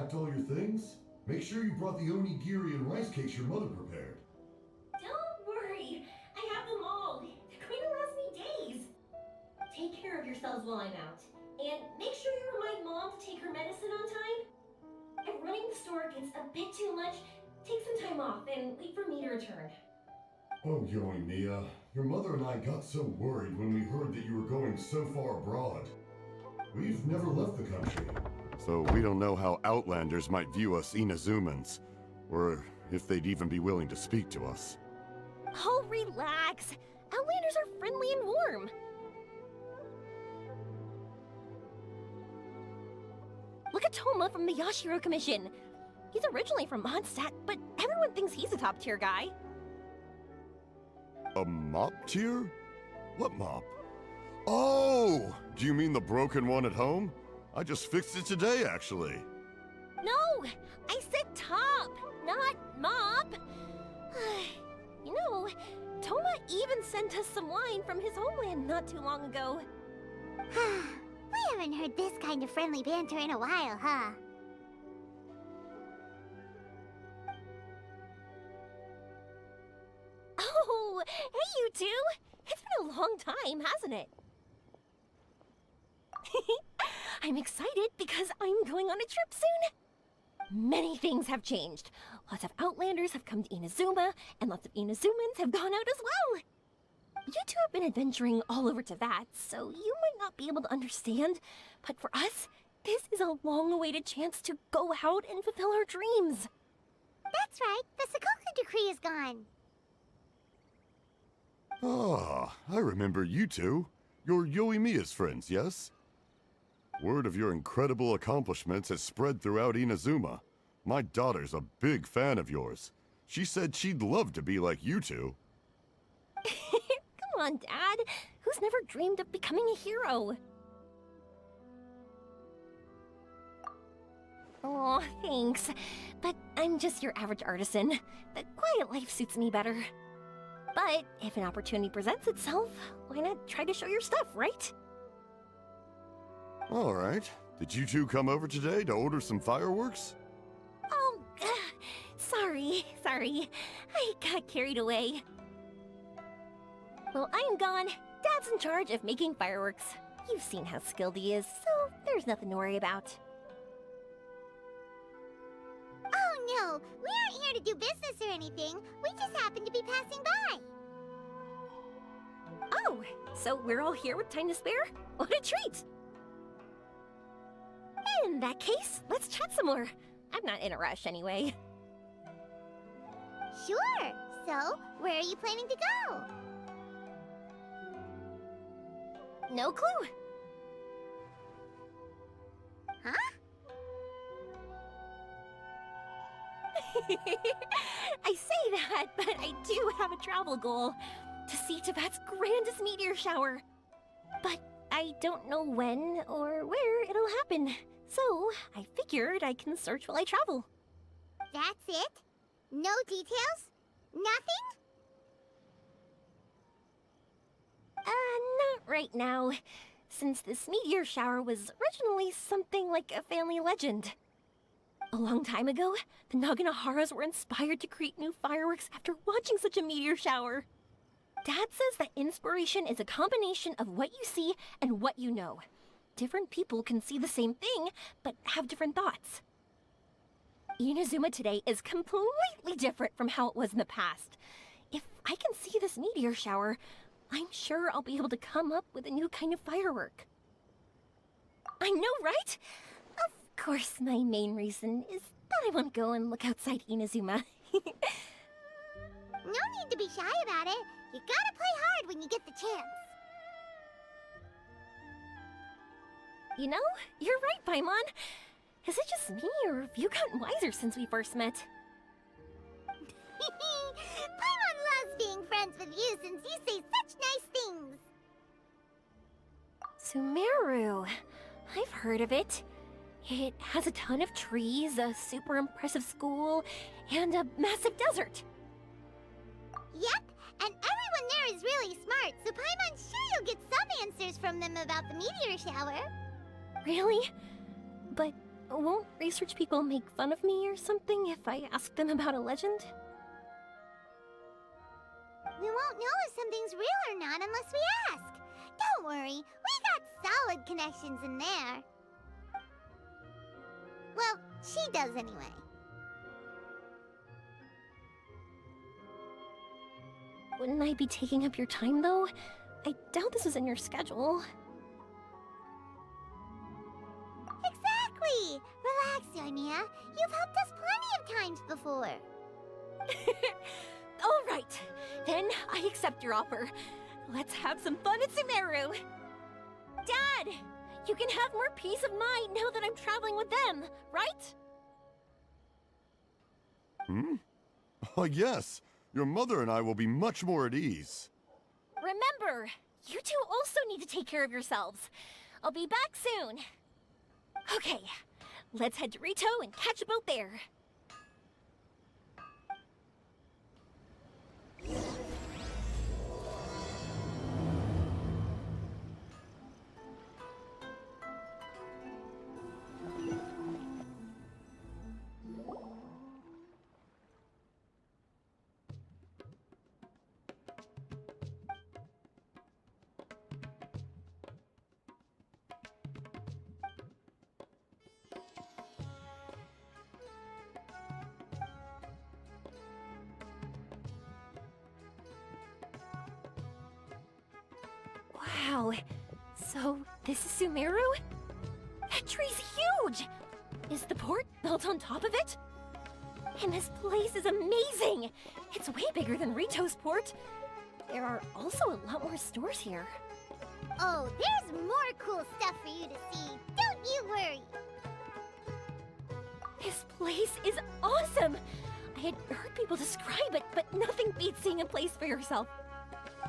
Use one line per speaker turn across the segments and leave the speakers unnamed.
packed all your things? Make sure you brought the onigiri and rice cakes your mother prepared.
Don't worry. I have them all. They're going to last me days. Take care of yourselves while I'm out. And make sure you remind Mom to take her medicine on time. If running the store gets a bit too much, take some time off and wait for me to return.
Oh, Yoimiya, your mother and I got so worried when we heard that you were going so far abroad. We've never left the country, so we don't know how Outlanders might view us Inazumans, or if they'd even be willing to speak to us.
Oh, relax. Outlanders are friendly and warm. Look at Toma from the Yashiro Commission. He's originally from Mondstadt, but everyone thinks he's a top-tier guy.
A mop tier? What mop? Oh! Do you mean the broken one at home? I just fixed it today, actually.
No! I said top, not mop. You know, Toma even sent us some wine from his homeland not too long ago.
We haven't heard this kind of friendly banter in a while, huh?
Oh, hey you two! It's been a long time, hasn't it? I'm excited because I'm going on a trip soon. Many things have changed. Lots of Outlanders have come to Inazuma, and lots of Inazumans have gone out as well. You two have been adventuring all over Teyvat, so you might not be able to understand, but for us, this is a long-awaited chance to go out and fulfill our dreams.
That's right, the Sakoku decree is gone.
Ah, I remember you two. You're Yoimiya's friends, yes? Word of your incredible accomplishments has spread throughout Inazuma. My daughter's a big fan of yours. She said she'd love to be like you two.
Come on, Dad. Who's never dreamed of becoming a hero? Oh, thanks. But I'm just your average artisan. The quiet life suits me better. But if an opportunity presents itself, why not try to show your stuff, right?
All right. Did you two come over today to order some fireworks?
Oh, sorry. I got carried away. Well, I'm gone. Dad's in charge of making fireworks. You've seen how skilled he is, so there's nothing to worry about.
Oh no, we aren't here to do business or anything. We just happen to be passing by.
Oh, so we're all here with time to spare? What a treat! In that case, let's chat some more. I'm not in a rush anyway.
Sure. So, where are you planning to go?
No clue.
Huh?
I say that, but I do have a travel goal. To see Teyvat's grandest meteor shower. But I don't know when or where it'll happen. So, I figured I can search while I travel.
That's it? No details? Nothing?
Not right now. Since this meteor shower was originally something like a family legend. A long time ago, the Naganoharas were inspired to create new fireworks after watching such a meteor shower. Dad says that inspiration is a combination of what you see and what you know. Different people can see the same thing, but have different thoughts. Inazuma today is completely different from how it was in the past. If I can see this meteor shower, I'm sure I'll be able to come up with a new kind of firework. I know, right? Of course, my main reason is that I want to go and look outside Inazuma.
No need to be shy about it. You gotta play hard when you get the chance.
You know, you're right, Paimon. Is it just me, or have you gotten wiser since we first met?
Paimon loves being friends with you since you say such nice things.
Sumeru. I've heard of it. It has a ton of trees, a super impressive school, and a massive desert.
Yep, and everyone there is really smart, so Paimon's sure you'll get some answers from them about the meteor shower.
Really? But Won't research people make fun of me or something if I ask them about a legend?
We won't know if something's real or not unless we ask. Don't worry, we got solid connections in there. Well, she does anyway.
Wouldn't I be taking up your time, though? I doubt this is in your schedule.
Exactly! Relax, Yoimiya. You've helped us plenty of times before.
All right, then I accept your offer. Let's have some fun at Sumeru. Dad, you can have more peace of mind now that I'm traveling with them, right?
Oh, yes. Your mother and I will be much more at ease.
Remember, you two also need to take care of yourselves. I'll be back soon. Okay, let's head to Rito and catch a boat there. Wow, so this is Sumeru? That tree's huge! Is the port built on top of it? And this place is amazing! It's way bigger than Rito's port. There are also a lot more stores here.
Oh, there's more cool stuff for you to see. Don't you worry.
This place is awesome! I had heard people describe it, but nothing beats seeing a place for yourself.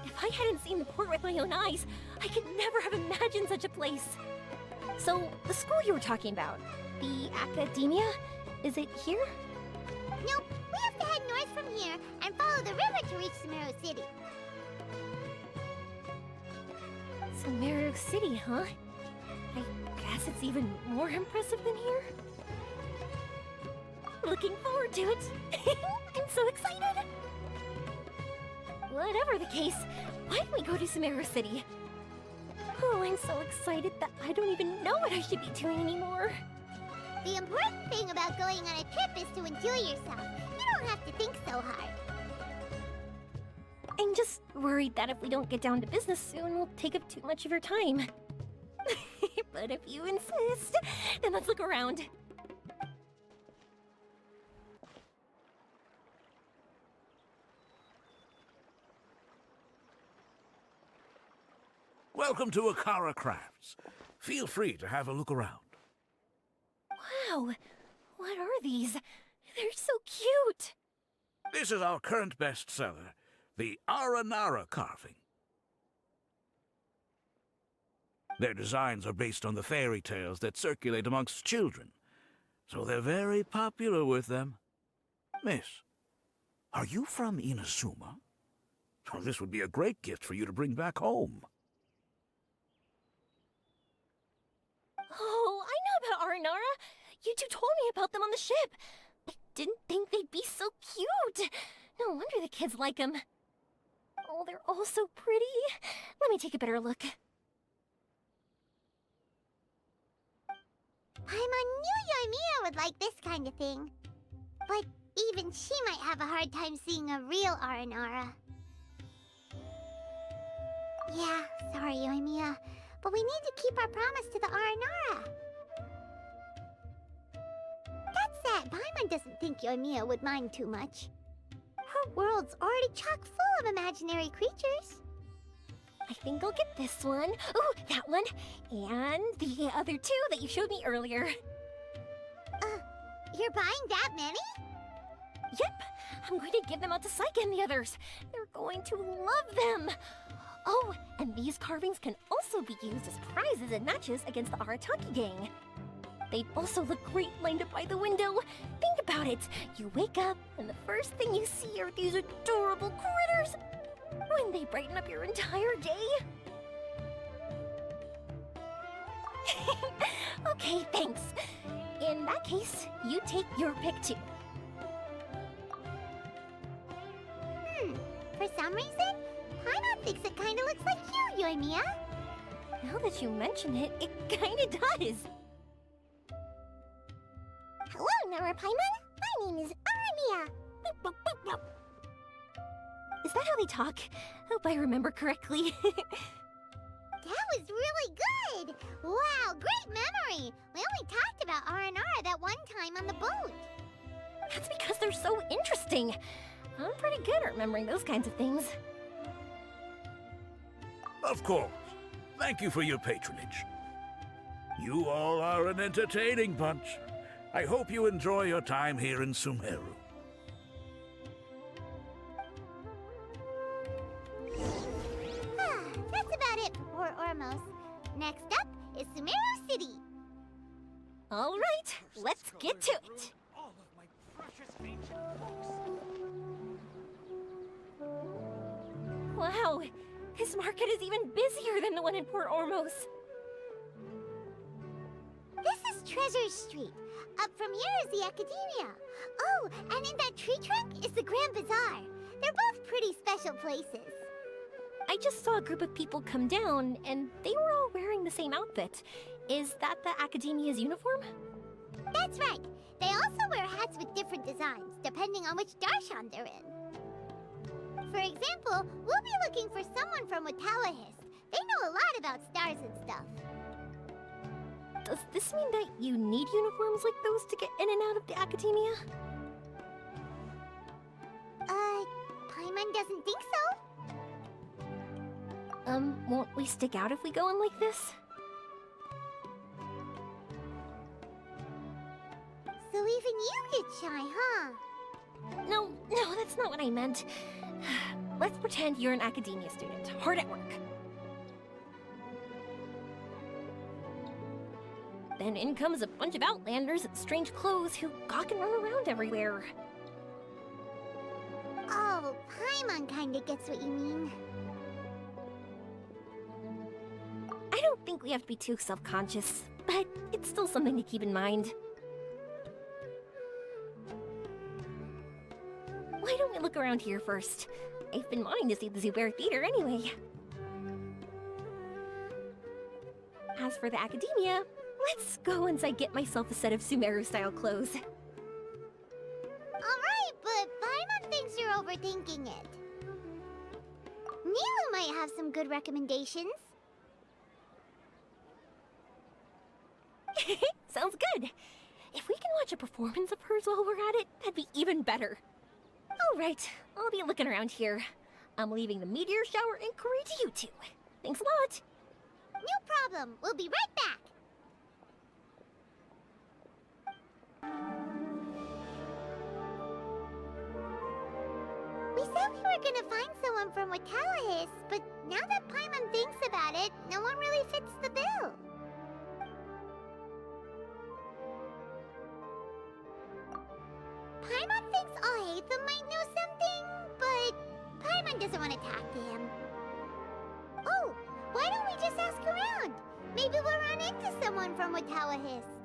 If I hadn't seen the port with my own eyes, I could never have imagined such a place. So, the school you were talking about, the academia, is it here?
Nope, we have to head north from here and follow the river to reach Sumeru City.
Sumeru City, huh? I guess it's even more impressive than here. Looking forward to it. I'm so excited. Whatever the case, why don't we go to Sumeru City? Oh, I'm so excited that I don't even know what I should be doing anymore.
The important thing about going on a trip is to enjoy yourself. You don't have to think so hard.
I'm just worried that if we don't get down to business soon, we'll take up too much of your time. But if you insist, then let's look around.
Welcome to Akara Crafts. Feel free to have a look around.
Wow, what are these? They're so cute.
This is our current bestseller, the Aranara carving. Their designs are based on the fairy tales that circulate amongst children, so they're very popular with them. Miss, are you from Inazuma? Oh, this would be a great gift for you to bring back home.
Oh, I know about Aranara. You two told me about them on the ship. I didn't think they'd be so cute. No wonder the kids like them. Oh, they're all so pretty. Let me take a better look.
Paimon knew Yoimiya would like this kind of thing. But even she might have a hard time seeing a real Aranara. Yeah, sorry, Yoimiya. But we need to keep our promise to the Aranara. That said, Paimon doesn't think Yoimiya would mind too much. Her world's already chock full of imaginary creatures.
I think I'll get this one. Ooh, that one. And the other two that you showed me earlier.
You're buying that many?
Yep. I'm going to give them out to Saika and the others. They're going to love them. Oh, and these carvings can also be used as prizes and matches against the Arataki gang. They'd also look great lined up by the window. Think about it. You wake up, and the first thing you see are these adorable critters. Wouldn't they brighten up your entire day? Okay, thanks. In that case, you take your pick too.
For some reason, Paimon thinks it kinda looks like you, Yoimiya.
Now that you mention it, it kinda does.
Hello, Nara Paimon. My name is Yoimiya.
Is that how they talk? Hope I remember correctly.
That was really good! Wow, great memory! We only talked about R&R that one time on the boat.
That's because they're so interesting. I'm pretty good at remembering those kinds of things.
Of course. Thank you for your patronage. You all are an entertaining bunch. I hope you enjoy your time here in Sumeru.
That's about it for Ormos. Next up is Sumeru City.
All right, let's get to it.
All of my precious ancient books.
Wow, this market is even busier than the one in Port Ormos.
This is Treasure Street. Up from here is the Academia. Oh, and in that tree trunk is the Grand Bazaar. They're both pretty special places.
I just saw a group of people come down, and they were all wearing the same outfit. Is that the Academia's uniform?
That's right. They also wear hats with different designs, depending on which darshan they're in. For example, we'll be looking for someone from Watawahist. They know a lot about stars and stuff.
Does this mean that you need uniforms like those to get in and out of the Academia?
Paimon doesn't think so?
Won't we stick out if we go in like this?
So even you get shy, huh?
No, that's not what I meant. Let's pretend you're an Academia student, hard at work. Then in comes a bunch of Outlanders in strange clothes who gawk and run around everywhere.
Oh, Paimon kinda gets what you mean.
I don't think we have to be too self-conscious, but it's still something to keep in mind. Why don't we look around here first? I've been wanting to see the Zubair Theater anyway. As for the Academia, let's go once I get myself a set of Sumeru-style clothes.
Alright, but Paimon thinks you're overthinking it. Nilu might have some good recommendations.
Sounds good. If we can watch a performance of hers while we're at it, that'd be even better. Alright, I'll be looking around here. I'm leaving the meteor shower inquiry to you two. Thanks a lot.
No problem. We'll be right back. We said we were gonna find someone from Watawahist, but now that Paimon thinks about it, no one really fits the bill. Paimon thinks Aetha might know something, but Paimon doesn't want to talk to him. Oh, why don't we just ask around? Maybe we'll run into someone from Watawahist.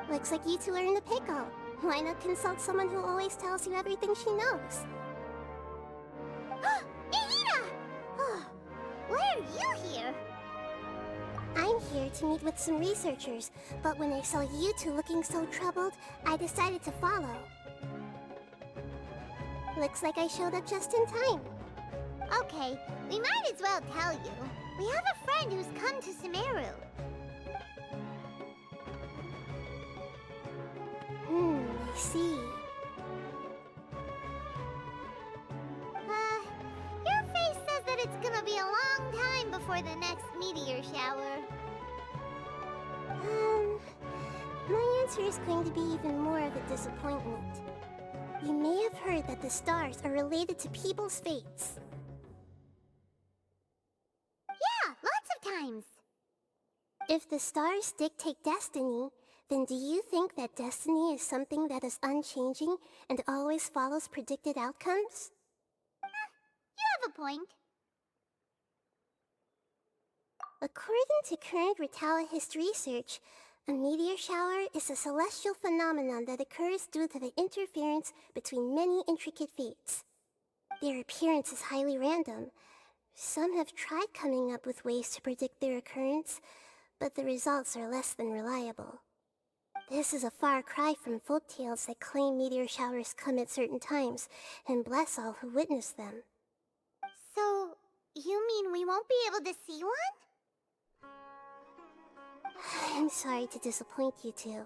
Looks like you two are in the pickle. Why not consult someone who always tells you everything she knows?
Nihira! Oh, why are you here?
I'm here to meet with some researchers, but when I saw you two looking so troubled, I decided to follow. Looks like I showed up just in time.
Okay, we might as well tell you. We have a friend who's come to Sumeru.
I see.
Your face says that it's gonna be a long time before the next meteor shower.
My answer is going to be even more of a disappointment. You may have heard that the stars are related to people's fates.
Yeah, lots of times.
If the stars dictate destiny, then do you think that destiny is something that is unchanging and always follows predicted outcomes?
You have a point.
According to current Watawahist research, A meteor shower is a celestial phenomenon that occurs due to the interference between many intricate fates. Their appearance is highly random. Some have tried coming up with ways to predict their occurrence, but the results are less than reliable. This is a far cry from folktales that claim meteor showers come at certain times and bless all who witness them.
So, you mean we won't be able to see one?
I'm sorry to disappoint you two.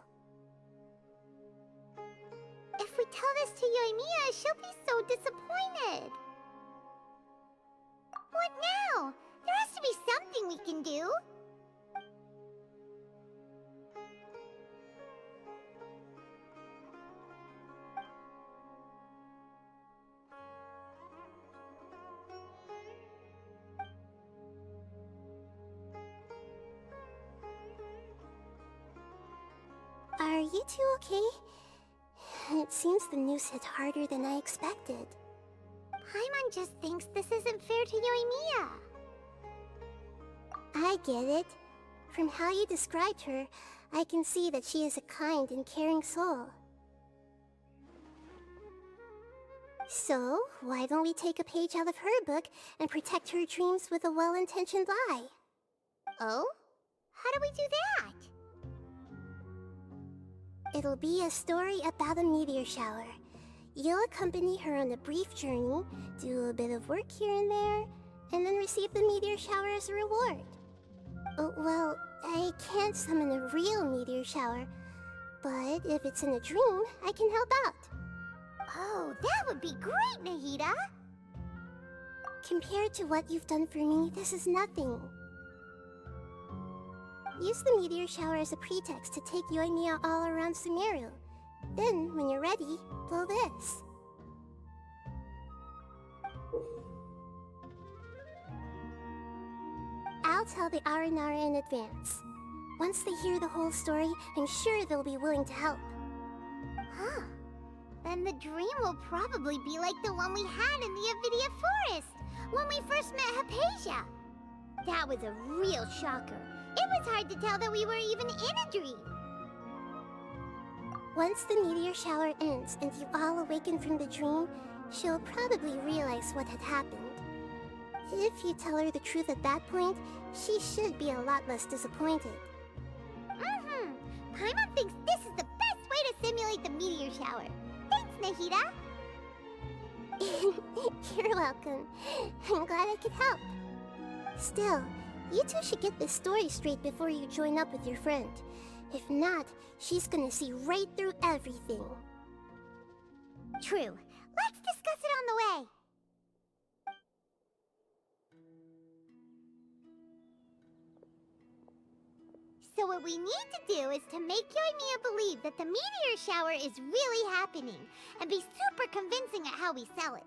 If we tell this to Yoimiya, she'll be so disappointed. What now? There has to be something we can do.
Are you two okay? It seems the news hit harder than I expected.
Paimon just thinks this isn't fair to Yoimiya.
I get it. From how you described her, I can see that she is a kind and caring soul. So, why don't we take a page out of her book and protect her dreams with a well-intentioned lie?
Oh? How do we do that?
It'll be a story about a meteor shower. You'll accompany her on a brief journey, do a bit of work here and there, and then receive the meteor shower as a reward. Oh, well, I can't summon a real meteor shower, but if it's in a dream, I can help out.
Oh, that would be great, Nahida!
Compared to what you've done for me, this is nothing. Use the meteor shower as a pretext to take Yoimiya all around Sumeru. Then, when you're ready, blow this. I'll tell the Aranara in advance. Once they hear the whole story, I'm sure they'll be willing to help.
Huh. Then the dream will probably be like the one we had in the Avidia Forest, when we first met Hypatia. That was a real shocker. It was hard to tell that we were even in a dream.
Once the meteor shower ends and you all awaken from the dream, she'll probably realize what had happened. If you tell her the truth at that point, she should be a lot less disappointed.
Paimon thinks this is the best way to simulate the meteor shower. Thanks, Nahida.
You're welcome. I'm glad I could help. Still, you two should get this story straight before you join up with your friend. If not, she's gonna see right through everything.
True. Let's discuss it on the way. So what we need to do is to make Yoimiya believe that the meteor shower is really happening, and be super convincing at how we sell it.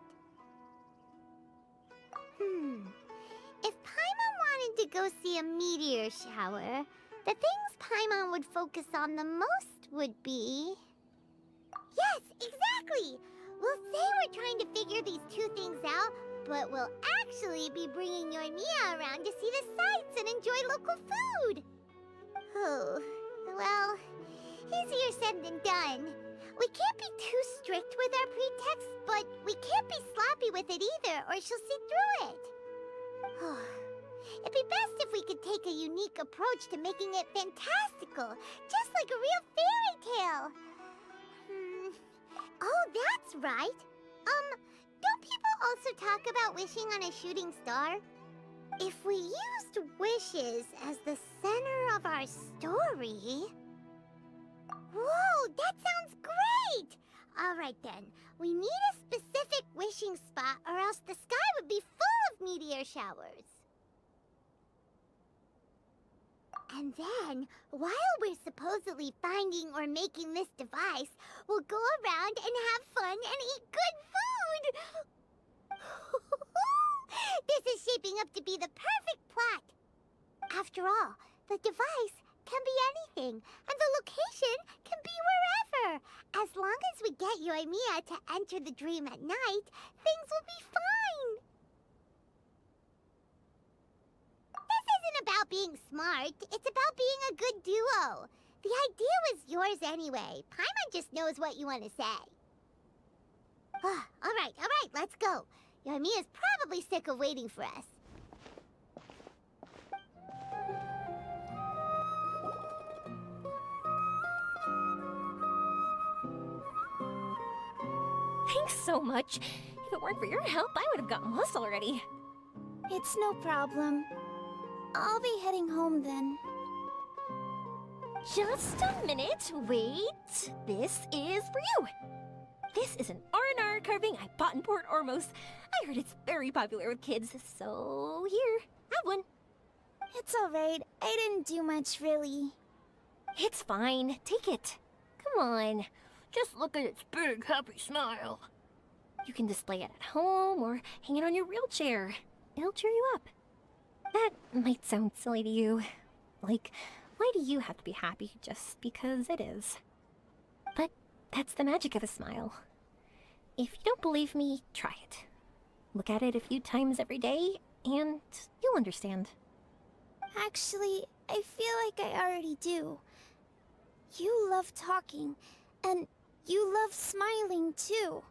If Paimon wanted to go see a meteor shower, the things Paimon would focus on the most would be... Yes, exactly! We'll say we're trying to figure these two things out, but we'll actually be bringing Yoimiya around to see the sights and enjoy local food! Oh, well, easier said than done. We can't be too strict with our pretext, but we can't be sloppy with it either, or she'll see through it. It'd be best if we could take a unique approach to making it fantastical, just like a real fairy tale. Oh, that's right. Don't people also talk about wishing on a shooting star? If we used wishes as the center of our story... Whoa, that sounds great! Alright then, we need a specific wishing spot or else the sky would be full of meteor showers. And then, while we're supposedly finding or making this device, we'll go around and have fun and eat good food! This is shaping up to be the perfect plot. After all, the device can be anything, and the location can be wherever. As long as we get Yoimiya to enter the dream at night, things will be fine. This isn't about being smart, it's about being a good duo. The idea was yours anyway. Paimon just knows what you want to say. Alright, let's go. Yoimiya's probably sick of waiting for us.
Thanks so much. If it weren't for your help, I would have gotten lost already.
It's no problem. I'll be heading home then.
Just a minute, wait. This is for you. This is an R&R carving I bought in Port Ormos. I heard it's very popular with kids, so here, have one.
It's alright. I didn't do much, really.
It's fine, take it. Come on, just look at its big, happy smile. You can display it at home or hang it on your wheelchair. It'll cheer you up. That might sound silly to you. Like, why do you have to be happy just because it is? But that's the magic of a smile. If you don't believe me, try it. Look at it a few times every day, and you'll understand.
Actually, I feel like I already do. You love talking, and you love smiling too.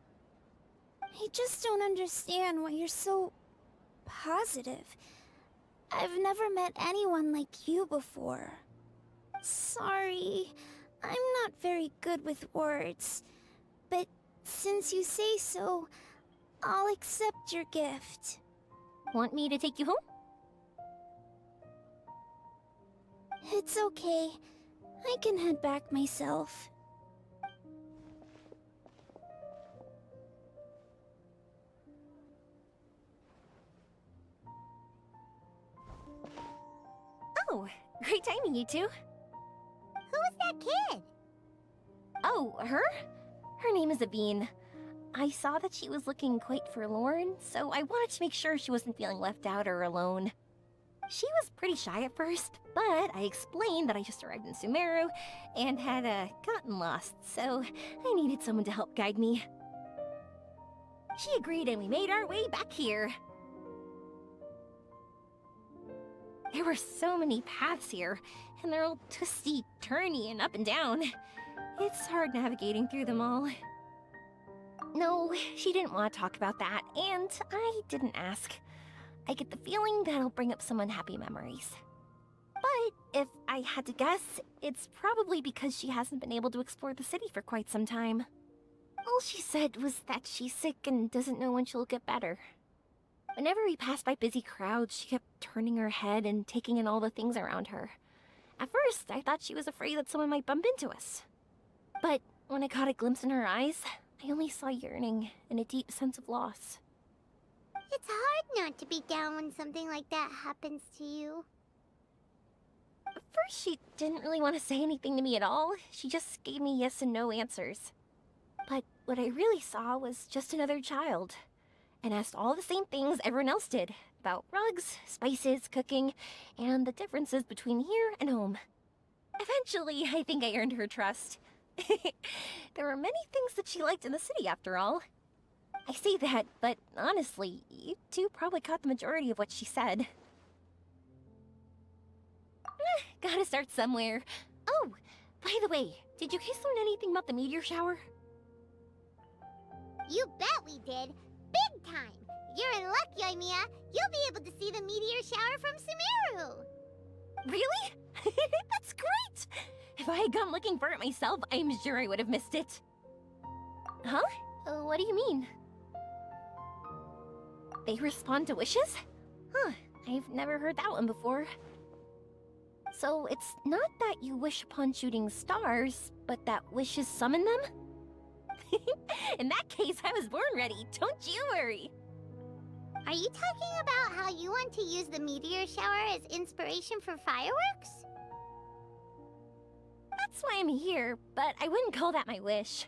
I just don't understand why you're so positive. I've never met anyone like you before. Sorry, I'm not very good with words. But since you say so, I'll accept your gift.
Want me to take you home?
It's okay. I can head back myself.
Oh, great timing, you two.
Who was that kid?
Oh, her? Her name is Aveen. I saw that she was looking quite forlorn, so I wanted to make sure she wasn't feeling left out or alone. She was pretty shy at first, but I explained that I just arrived in Sumeru and had gotten lost, so I needed someone to help guide me. She agreed and we made our way back here. There were so many paths here, and they're all twisty, turny, and up and down. It's hard navigating through them all. No, she didn't want to talk about that, and I didn't ask. I get the feeling that'll bring up some unhappy memories. But if I had to guess, it's probably because she hasn't been able to explore the city for quite some time. All she said was that she's sick and doesn't know when she'll get better. Whenever we passed by busy crowds, she kept turning her head and taking in all the things around her. At first, I thought she was afraid that someone might bump into us. But when I caught a glimpse in her eyes, I only saw yearning and a deep sense of loss.
It's hard not to be down when something like that happens to you.
At first, she didn't really want to say anything to me at all. She just gave me yes and no answers. But what I really saw was just another child, and asked all the same things everyone else did, about rugs, spices, cooking, and the differences between here and home. Eventually, I think I earned her trust. There were many things that she liked in the city, after all. I say that, but honestly, you two probably caught the majority of what she said. Gotta start somewhere. Oh, by the way, did you guys learn anything about the meteor shower?
You bet we did. Big time. You're in luck, Yoimiya. You'll be able to see the meteor shower from Sumeru.
Really? That's great! If I had gone looking for it myself, I'm sure I would have missed it. Huh? What do you mean? They respond to wishes? Huh, I've never heard that one before. So it's not that you wish upon shooting stars, but that wishes summon them? In that case, I was born ready, don't you worry.
Are you talking about how you want to use the meteor shower as inspiration for fireworks?
That's why I'm here, but I wouldn't call that my wish.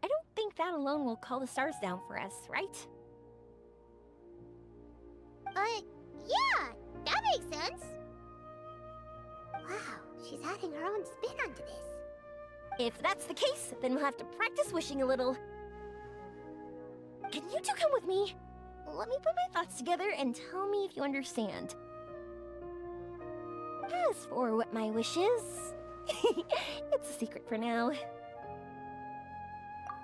I don't think that alone will call the stars down for us, right?
Yeah, that makes sense. Wow, she's adding her own spin onto this.
If that's the case, then we'll have to practice wishing a little. Can you two come with me? Let me put my thoughts together and tell me if you understand. As for what my wish is, It's a secret for now.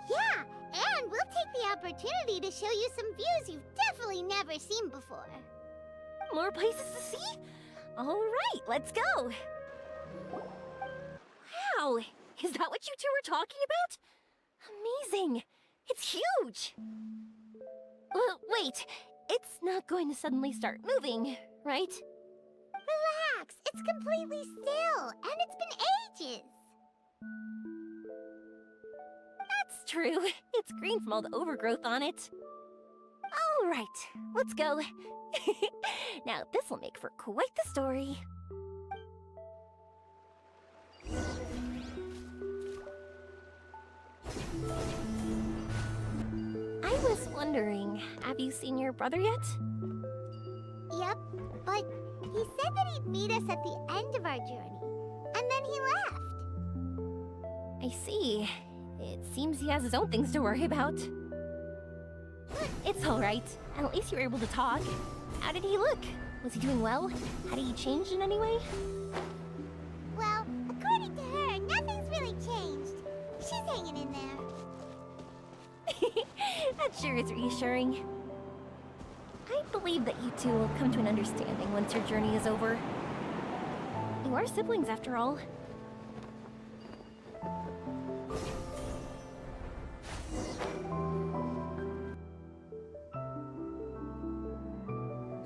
Yeah, and we'll take the opportunity to show you some views you've definitely never seen before.
More places to see? Alright, let's go! Wow! Is that what you two were talking about? Amazing! It's huge! Wait, it's not going to suddenly start moving, right?
Relax, it's completely still, and it's been ages.
That's true. It's green from all the overgrowth on it. Alright, let's go. Now this'll make for quite the story. I was wondering, have you seen your brother yet?
Yep, but he said that he'd meet us at the end of our journey, and then he left.
I see. It seems he has his own things to worry about. It's alright. At least you were able to talk. How did he look? Was he doing well? Had he changed in any way?
Well, according to her, nothing's really changed. She's hanging in there.
That sure is reassuring. I believe that you two will come to an understanding once your journey is over. You are siblings, after all.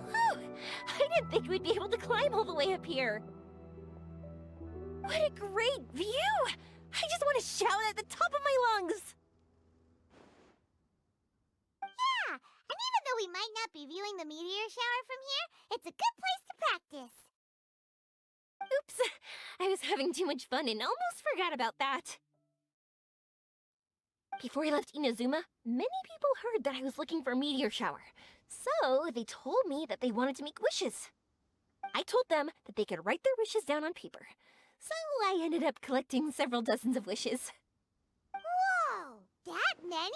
Whew! I didn't think we'd be able to climb all the way up here. What a great view! I just want to shout at the top of my lungs!
Yeah, and even though we might not be viewing the meteor shower from here, it's a good place to practice.
Oops, I was having too much fun and almost forgot about that. Before I left Inazuma, many people heard that I was looking for a meteor shower. So they told me that they wanted to make wishes. I told them that they could write their wishes down on paper. So I ended up collecting several dozens of wishes.
Whoa, that many?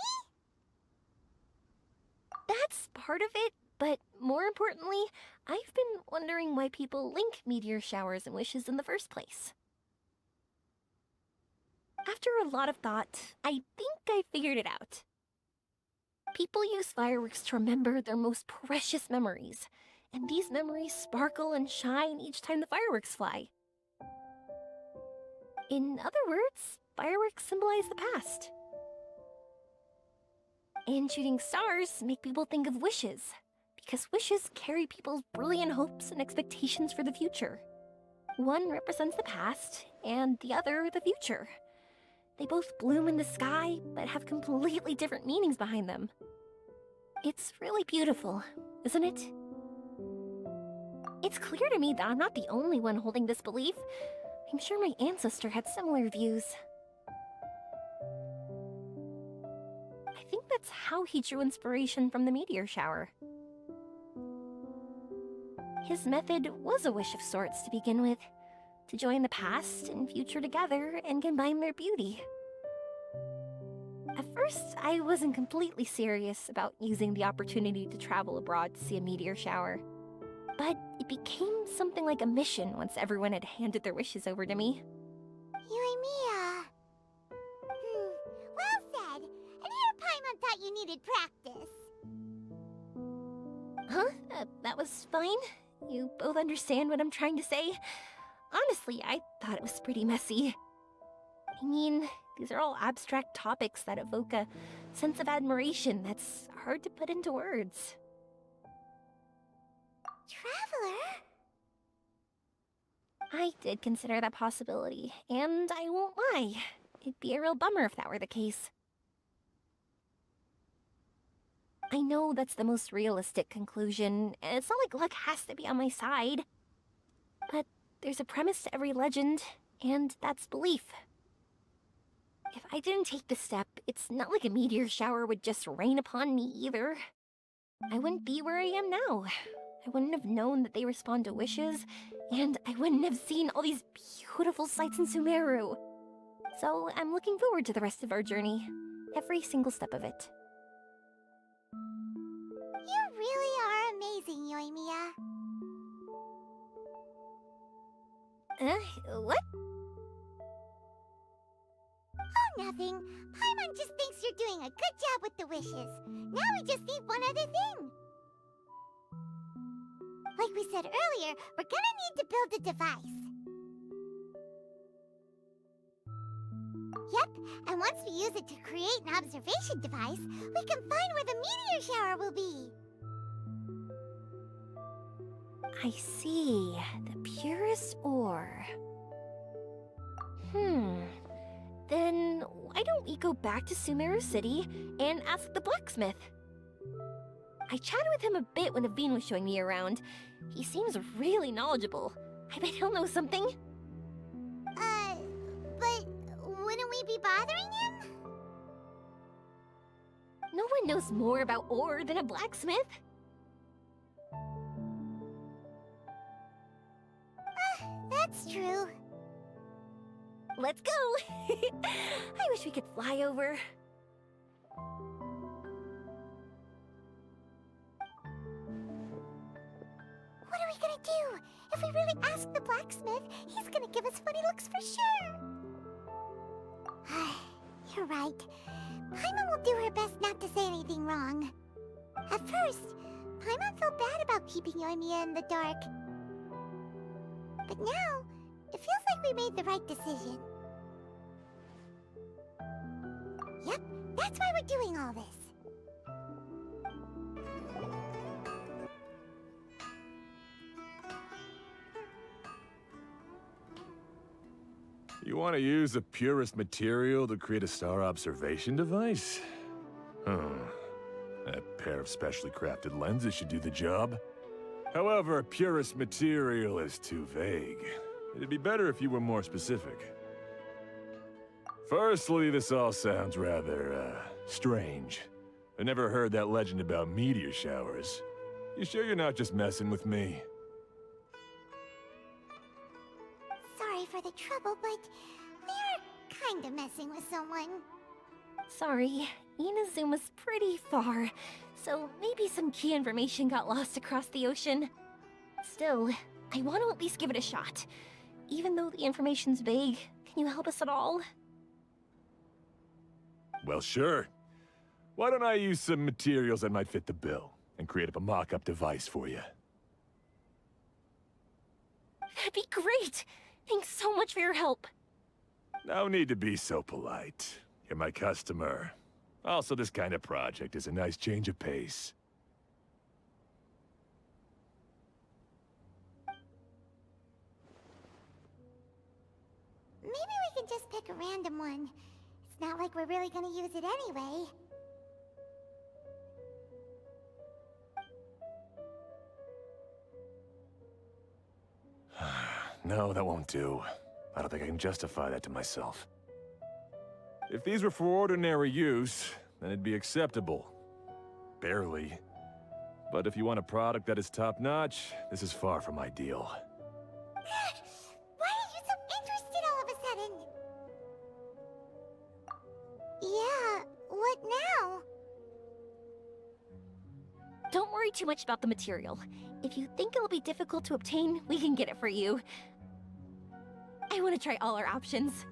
That's part of it, but more importantly, I've been wondering why people link meteor showers and wishes in the first place. After a lot of thought, I think I figured it out. People use fireworks to remember their most precious memories, and these memories sparkle and shine each time the fireworks fly. In other words, fireworks symbolize the past. And shooting stars make people think of wishes, because wishes carry people's brilliant hopes and expectations for the future. One represents the past, and the other the future. They both bloom in the sky, but have completely different meanings behind them. It's really beautiful, isn't it? It's clear to me that I'm not the only one holding this belief. I'm sure my ancestor had similar views. I think that's how he drew inspiration from the meteor shower. His method was a wish of sorts to begin with, to join the past and future together and combine their beauty. At first, I wasn't completely serious about using the opportunity to travel abroad to see a meteor shower. But it became something like a mission once everyone had handed their wishes over to me.
Yoimiya. Well said. And here Paimon thought you needed practice.
Huh? That was fine? You both understand what I'm trying to say? Honestly, I thought it was pretty messy. I mean, these are all abstract topics that evoke a sense of admiration that's hard to put into words.
Traveler?
I did consider that possibility, and I won't lie. It'd be a real bummer if that were the case. I know that's the most realistic conclusion, and it's not like luck has to be on my side. But there's a premise to every legend, and that's belief. If I didn't take this step, it's not like a meteor shower would just rain upon me either. I wouldn't be where I am now. I wouldn't have known that they respond to wishes, and I wouldn't have seen all these beautiful sights in Sumeru. So I'm looking forward to the rest of our journey, every single step of it.
You really are amazing, Yoimiya.
What?
Oh, nothing. Paimon just thinks you're doing a good job with the wishes. Now we just need one other thing. Like we said earlier, we're gonna need to build a device. Yep, and once we use it to create an observation device, we can find where the meteor shower will be.
I see. The purest ore. Then why don't we go back to Sumeru City and ask the blacksmith? I chatted with him a bit when Aveen was showing me around. He seems really knowledgeable. I bet he'll know something.
But wouldn't we be bothering him?
No one knows more about ore than a blacksmith.
That's true.
Let's go! I wish we could fly over.
What are we gonna do? If we really ask the blacksmith, he's gonna give us funny looks for sure. You're right. Paimon will do her best not to say anything wrong. At first, Paimon felt bad about keeping Yoimiya in the dark. But now, it feels like we made the right decision. Yep, that's why we're doing all this.
You want to use the purest material to create a star observation device? That pair of specially crafted lenses should do the job. However, purest material is too vague. It'd be better if you were more specific. Firstly, this all sounds rather, strange. I never heard that legend about meteor showers. You sure you're not just messing with me?
Sorry for the trouble, but we are kinda messing with someone.
Sorry, Inazuma's pretty far, so maybe some key information got lost across the ocean. Still, I want to at least give it a shot. Even though the information's vague, can you help us at all?
Well, sure. Why don't I use some materials that might fit the bill and create up a mock-up device for you?
That'd be great! Thanks so much for your help.
No need to be so polite. You're my customer. Also, this kind of project is a nice change of pace.
Maybe we can just pick a random one. It's not like we're really gonna use it anyway.
No, that won't do. I don't think I can justify that to myself. If these were for ordinary use, then it'd be acceptable. Barely. But if you want a product that is top-notch, this is far from ideal.
Why are you so interested all of a sudden? Yeah, what now?
Don't worry too much about the material. If you think it'll be difficult to obtain, we can get it for you. I want to try all our options.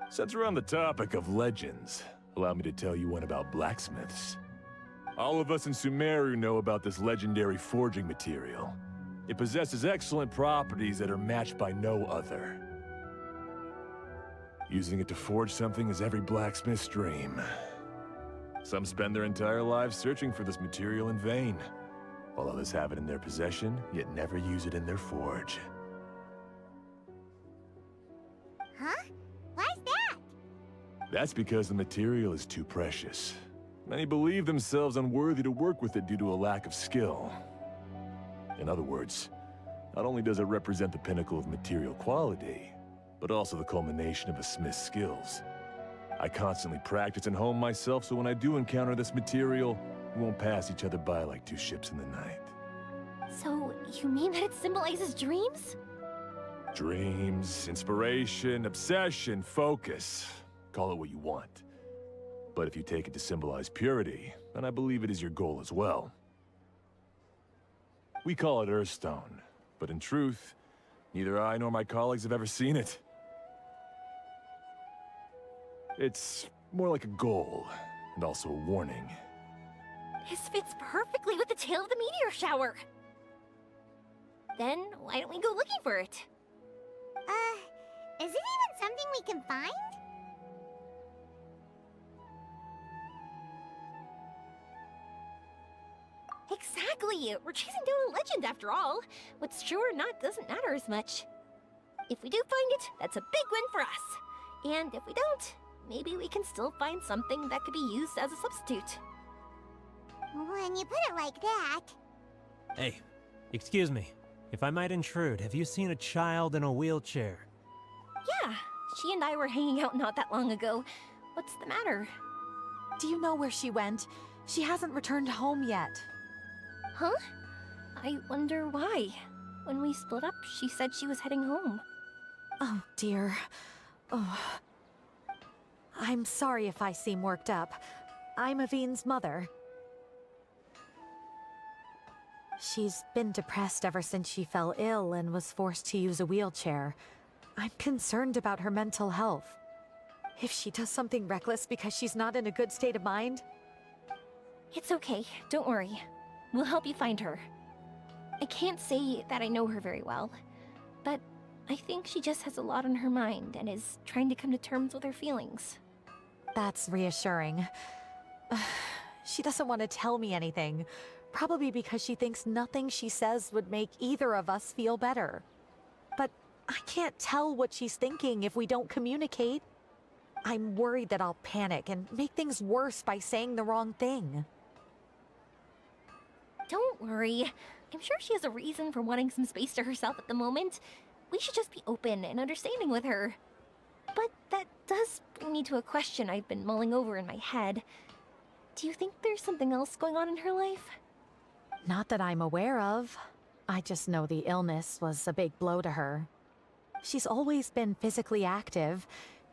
Since we're on the topic of legends, allow me to tell you one about blacksmiths. All of us in Sumeru know about this legendary forging material. It possesses excellent properties that are matched by no other. Using it to forge something is every blacksmith's dream. Some spend their entire lives searching for this material in vain, while others have it in their possession, yet never use it in their forge.
Huh? Why's that?
That's because the material is too precious. Many believe themselves unworthy to work with it due to a lack of skill. In other words, not only does it represent the pinnacle of material quality, but also the culmination of a smith's skills. I constantly practice and hone myself, so when I do encounter this material, we won't pass each other by like two ships in the night.
So, you mean that it symbolizes dreams?
Dreams, inspiration, obsession, focus. Call it what you want. But if you take it to symbolize purity, then I believe it is your goal as well. We call it Earthstone, but in truth, Neither I nor my colleagues have ever seen it. It's more like a goal, and also a warning.
This fits perfectly with the tale of the meteor shower. Then, why don't we go looking for it?
Is it even something we can find?
Exactly! We're chasing down a legend after all. What's true or not doesn't matter as much. If we do find it, that's a big win for us. And if we don't, maybe we can still find something that could be used as a substitute.
When you put it like that...
Hey, excuse me. If I might intrude, have you seen a child in a wheelchair?
Yeah, she and I were hanging out not that long ago. What's the matter?
Do you know where she went? She hasn't returned home yet.
Huh? I wonder why. When we split up, she said she was heading home.
Oh, dear. Oh. I'm sorry if I seem worked up. I'm Avine's mother. She's been depressed ever since she fell ill and was forced to use a wheelchair. I'm concerned about her mental health. If she does something reckless because she's not in a good state of mind...
It's okay, don't worry. We'll help you find her. I can't say that I know her very well, but I think she just has a lot on her mind and is trying to come to terms with her feelings.
That's reassuring. She doesn't want to tell me anything, probably because she thinks nothing she says would make either of us feel better. But I can't tell what she's thinking if we don't communicate. I'm worried that I'll panic and make things worse by saying the wrong thing.
Don't worry. I'm sure she has a reason for wanting some space to herself at the moment. We should just be open and understanding with her. But that does bring me to a question I've been mulling over in my head. Do you think there's something else going on in her life?
Not that I'm aware of. I just know the illness was a big blow to her. She's always been physically active.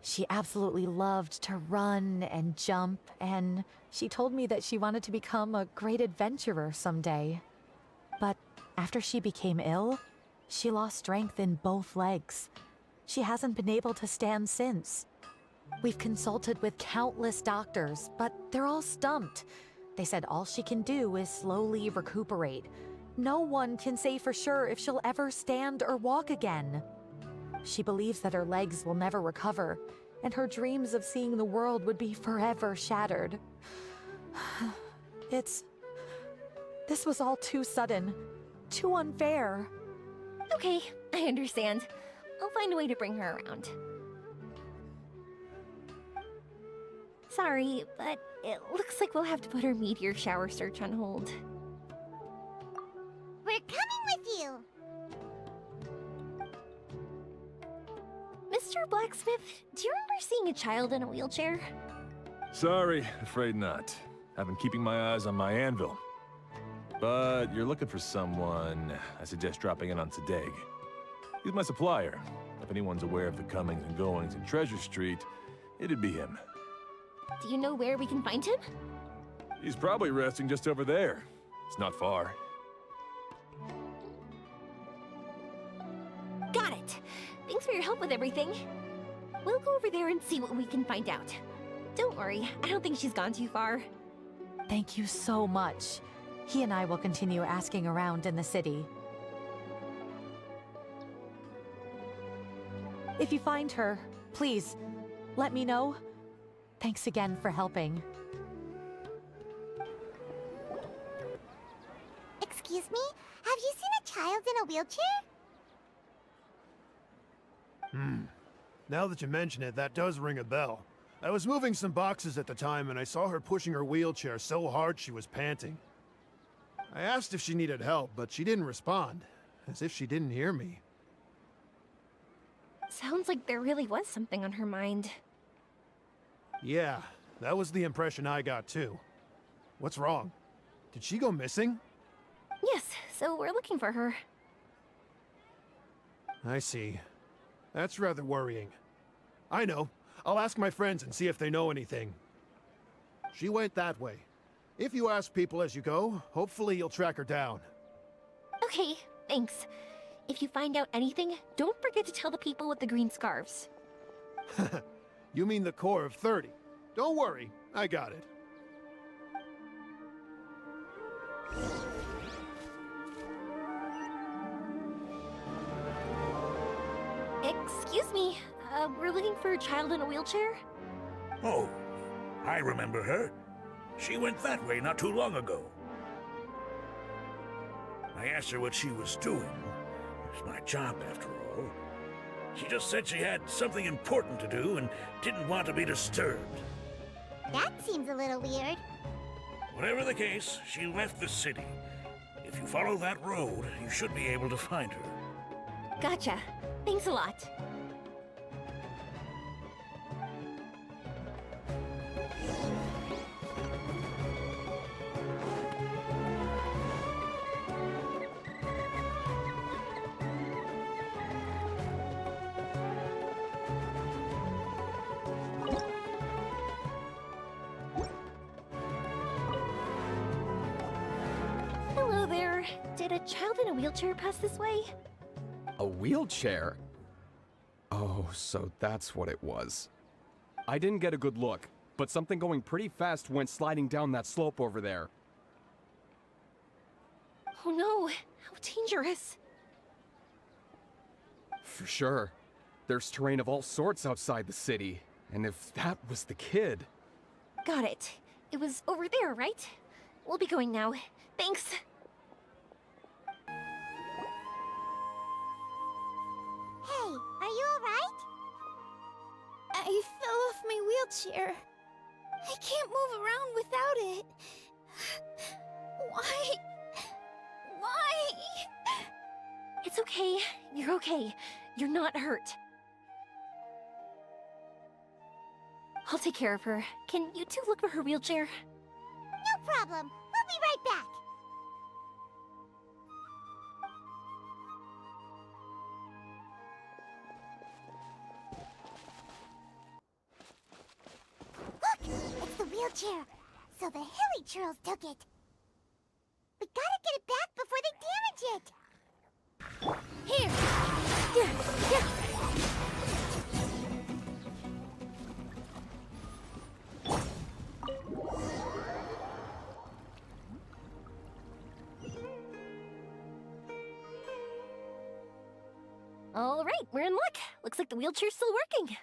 She absolutely loved to run and jump, and she told me that she wanted to become a great adventurer someday. But after she became ill, she lost strength in both legs. She hasn't been able to stand since. We've consulted with countless doctors, but they're all stumped. They said all she can do is slowly recuperate. No one can say for sure if she'll ever stand or walk again. She believes that her legs will never recover, and her dreams of seeing the world would be forever shattered. This was all too sudden, too unfair.
Okay, I understand. I'll find a way to bring her around. Sorry, but it looks like we'll have to put our meteor shower search on hold.
We're coming with you!
Mr. Blacksmith, do you remember seeing a child in a wheelchair?
Sorry, afraid not. I've been keeping my eyes on my anvil. But you're looking for someone, I suggest dropping in on Sadeg. He's my supplier. If anyone's aware of the comings and goings in Treasure Street, it'd be him.
Do you know where we can find him?
He's probably resting just over there. It's not far.
Got it. Thanks for your help with everything. We'll go over there and see what we can find out. Don't worry, I don't think she's gone too far.
Thank you so much. He and I will continue asking around in the city. If you find her, please, let me know. Thanks again for helping.
Excuse me? Have you seen a child in a wheelchair?
Now that you mention it, that does ring a bell. I was moving some boxes at the time and I saw her pushing her wheelchair so hard she was panting. I asked if she needed help, but she didn't respond, as if she didn't hear me.
Sounds like there really was something on her mind.
Yeah, that was the impression I got too. What's wrong? Did she go missing?
Yes, so we're looking for her.
I see. That's rather worrying. I know. I'll ask my friends and see if they know anything. She went that way. If you ask people as you go, hopefully you'll track her down.
Okay, thanks. If you find out anything, don't forget to tell the people with the green scarves.
You mean the core of 30. Don't worry, I got it.
Excuse me, we're looking for a child in a wheelchair?
Oh, I remember her. She went that way not too long ago. I asked her what she was doing. It's my job, after all. She just said she had something important to do and didn't want to be disturbed.
That seems a little weird.
Whatever the case, she left the city. If you follow that road, you should be able to find her.
Gotcha. Thanks a lot. Hello there. Did a child in a wheelchair pass this way?
A wheelchair? Oh, so that's what it was. I didn't get a good look, but something going pretty fast went sliding down that slope over there.
Oh no, how dangerous.
For sure. There's terrain of all sorts outside the city, and if that was the kid...
Got it. It was over there, right? We'll be going now. Thanks.
Hey, are you alright?
I fell off my wheelchair. I can't move around without it. Why? Why?
It's okay. You're okay. You're not hurt. I'll take care of her. Can you two look for her wheelchair?
No problem. We'll be right back. Look! It's the wheelchair. So the hilly churls took it. We gotta get it back before they damage it.
Here!
Here! All right, we're in luck. Looks like the wheelchair's still working.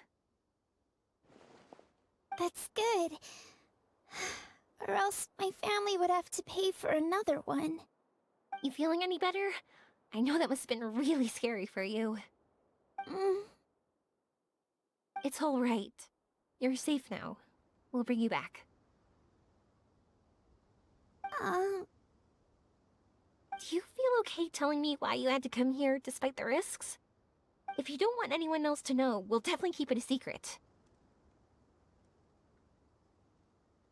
That's good. Or else my family would have to pay for another one.
You feeling any better? I know that must have been really scary for you. It's all right. You're safe now. We'll bring you back. Do you feel okay telling me why you had to come here despite the risks? If you don't want anyone else to know, we'll definitely keep it a secret.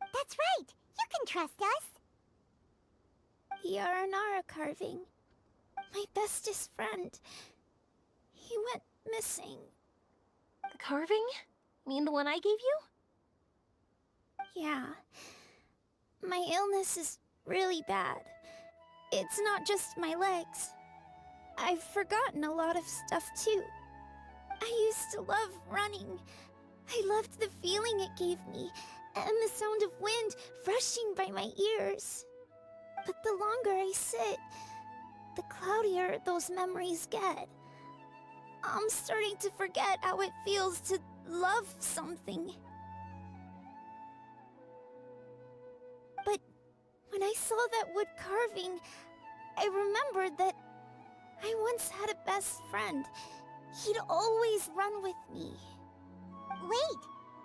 That's right. You can trust us.
The Aranara carving. My bestest friend. He went missing.
The carving? Mean the one I gave you?
Yeah. My illness is really bad. It's not just my legs. I've forgotten a lot of stuff too. I used to love running. I loved the feeling it gave me, and the sound of wind rushing by my ears. But the longer I sit, the cloudier those memories get. I'm starting to forget how it feels to love something. But when I saw that wood carving, I remembered that I once had a best friend. He'd always run with me.
Wait,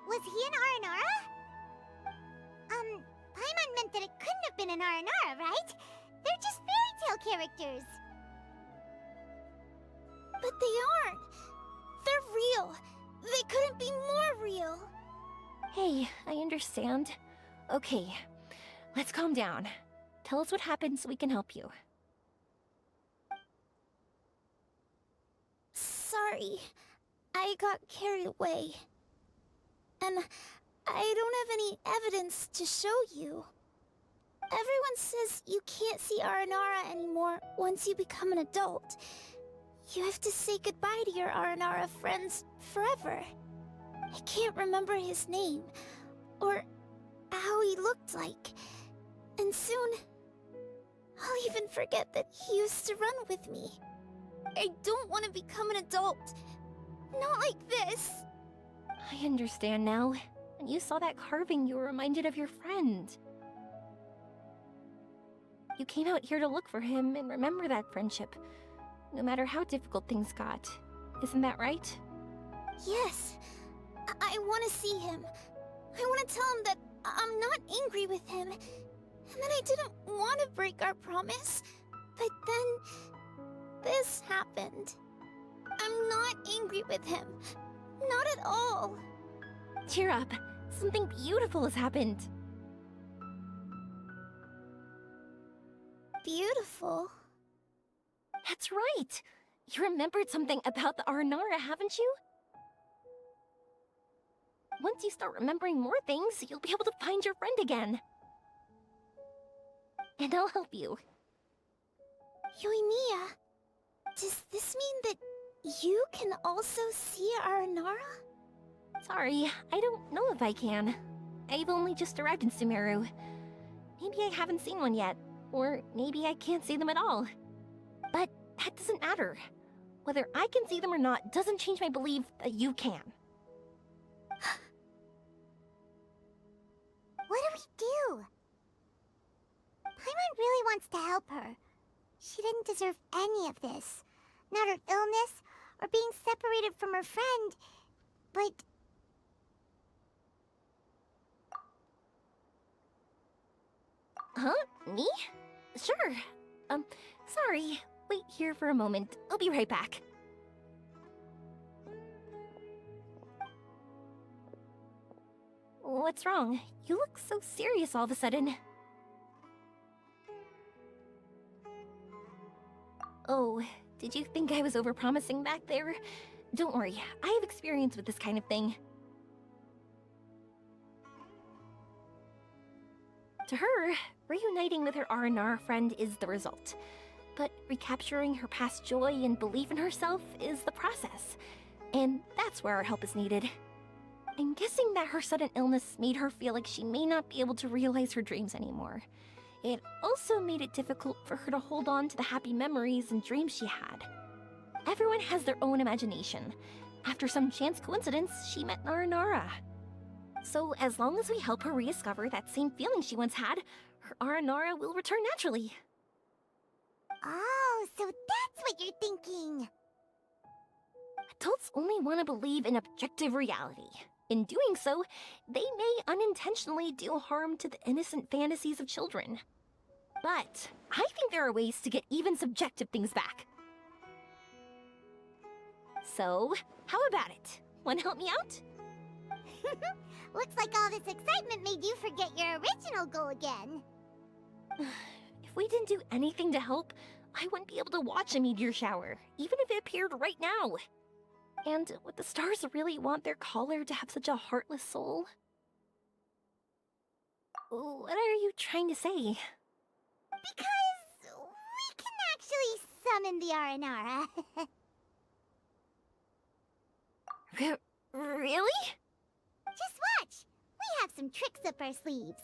was he an Aranara? Paimon meant that it couldn't have been an Aranara, right? They're just fairy tale characters.
But they aren't. They're real. They couldn't be more real.
Hey, I understand. Okay, let's calm down. Tell us what happened so we can help you.
Sorry. I got carried away. And I don't have any evidence to show you. Everyone says you can't see Aranara anymore once you become an adult. You have to say goodbye to your Aranara friends forever. I can't remember his name, or how he looked like. And soon, I'll even forget that he used to run with me. I don't want to become an adult. Not like this.
I understand now. When you saw that carving, you were reminded of your friend. You came out here to look for him and remember that friendship, no matter how difficult things got. Isn't that right?
Yes. I want to see him. I want to tell him that I'm not angry with him, and that I didn't want to break our promise. But then, this happened. I'm not angry with him. Not at all.
Cheer up. Something beautiful has happened.
Beautiful?
That's right. You remembered something about the Aranara, haven't you? Once you start remembering more things, you'll be able to find your friend again. And I'll help you.
Yoimiya, does this mean that you can also see Aranara?
Sorry, I don't know if I can. I've only just arrived in Sumeru. Maybe I haven't seen one yet, or maybe I can't see them at all. But that doesn't matter. Whether I can see them or not doesn't change my belief that you can.
What do we do? Paimon really wants to help her. She didn't deserve any of this. Not her illness, or being separated from her friend, but...
Huh? Me? Sure. Sorry. Wait here for a moment. I'll be right back. What's wrong? You look so serious all of a sudden. Oh, did you think I was overpromising back there? Don't worry, I have experience with this kind of thing. To her, reuniting with her Aranara friend is the result. But recapturing her past joy and belief in herself is the process. And that's where our help is needed. I'm guessing that her sudden illness made her feel like she may not be able to realize her dreams anymore. It also made it difficult for her to hold on to the happy memories and dreams she had. Everyone has their own imagination. After some chance coincidence, she met Aranara. So as long as we help her rediscover that same feeling she once had, her Aranara will return naturally.
Oh, so that's what you're thinking.
Adults only want to believe in objective reality. In doing so, they may unintentionally do harm to the innocent fantasies of children. But I think there are ways to get even subjective things back. So, how about it? Want to help me out?
Looks like all this excitement made you forget your original goal again.
If we didn't do anything to help, I wouldn't be able to watch a meteor shower, even if it appeared right now. And would the stars really want their caller to have such a heartless soul? What are you trying to say?
Because we can actually summon the Aranara.
Really?
Just watch! We have some tricks up our sleeves.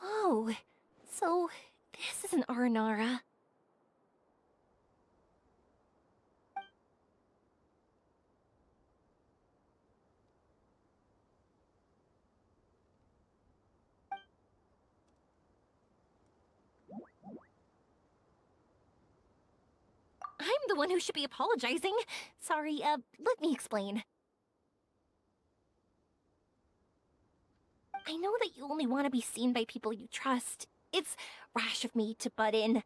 Whoa, so this is an Aranara. I'm the one who should be apologizing. Sorry, let me explain. I know that you only want to be seen by people you trust. It's rash of me to butt in.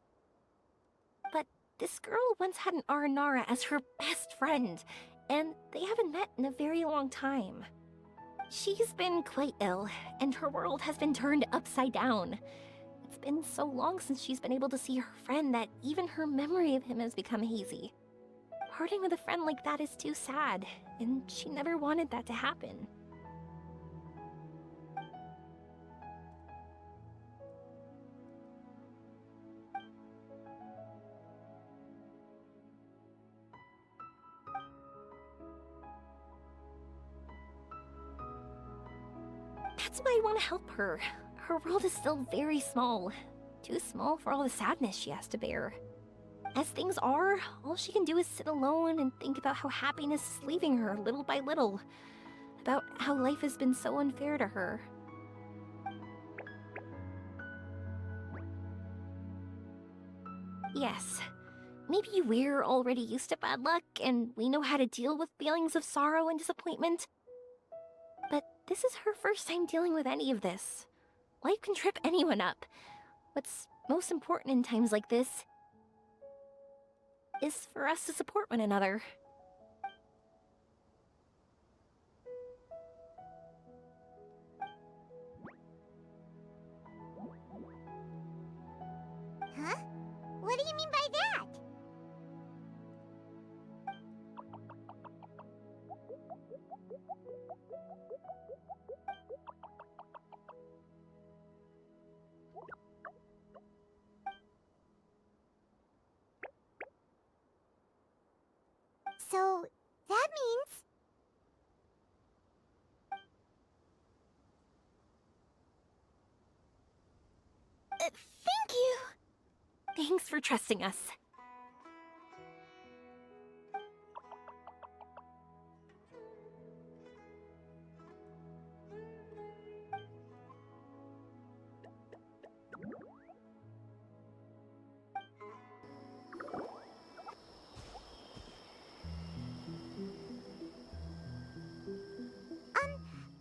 But this girl once had an Aranara as her best friend, and they haven't met in a very long time. She's been quite ill, and her world has been turned upside down. It's been so long since she's been able to see her friend that even her memory of him has become hazy. Parting with a friend like that is too sad, and she never wanted that to happen. That's why I want to help her. Her world is still very small. Too small for all the sadness she has to bear. As things are, all she can do is sit alone and think about how happiness is leaving her little by little. About how life has been so unfair to her. Yes, maybe we're already used to bad luck, and we know how to deal with feelings of sorrow and disappointment. But this is her first time dealing with any of this. Life can trip anyone up. What's most important in times like this is for us to support one another.
Huh? What do you mean by that? So, that means...
Thank you! Thanks for trusting us.